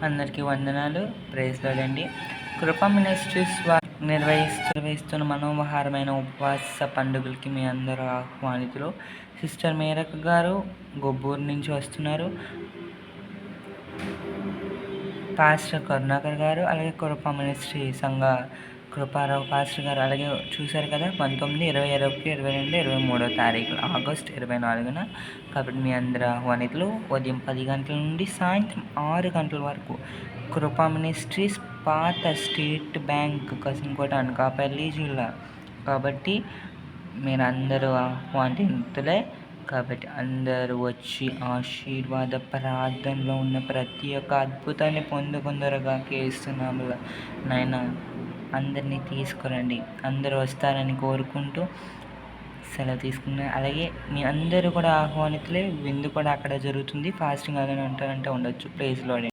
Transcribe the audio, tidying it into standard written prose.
అందరికీ వందనాలు. Praise lord అండి. కృపా మినిస్ట్రీస్ వారు నిర్వహిస్తున్న మనోహరమైన ఉపవాస పండుగలకి మీ అందరూ ఆహ్వానితులు. సిస్టర్ మేరక్ గారు గొబ్బూరు నుంచి వస్తున్నారు. పాస్టర్ కరుణాకర్ గారు, అలాగే కృపా మినిస్ట్రీ సంఘ కృపారావు పాస్టర్ గారు, అలాగే చూశారు కదా 19, 20, 21, 22, 23 తారీఖులు ఆగస్టు 24న. కాబట్టి మీ అందరూ ఆహ్వానితులు. ఉదయం 10 గంటల నుండి సాయంత్రం 6 గంటల వరకు కృపా మినిస్ట్రీస్, పాత స్టేట్ బ్యాంక్, కసింకోట, అనకాపల్లి జిల్లా. కాబట్టి మీరందరూ ఆహ్వానితులే. కాబట్టి అందరూ వచ్చి ఆశీర్వాద ప్రార్థనలో ఉన్న ప్రతి ఒక్క అద్భుతాన్ని పొందుకుందరుగా కేస్తున్నాముగా నాయన. అందరినీ తీసుకురండి. అందరూ వస్తారని కోరుకుంటూ సెలవు తీసుకున్నాను. అలాగే మీ అందరూ కూడా ఆహ్వానితులే. విందు కూడా అక్కడ జరుగుతుంది. ఫాస్టింగ్ అలానే ఉంటారంటే ఉండొచ్చు. Praise lord.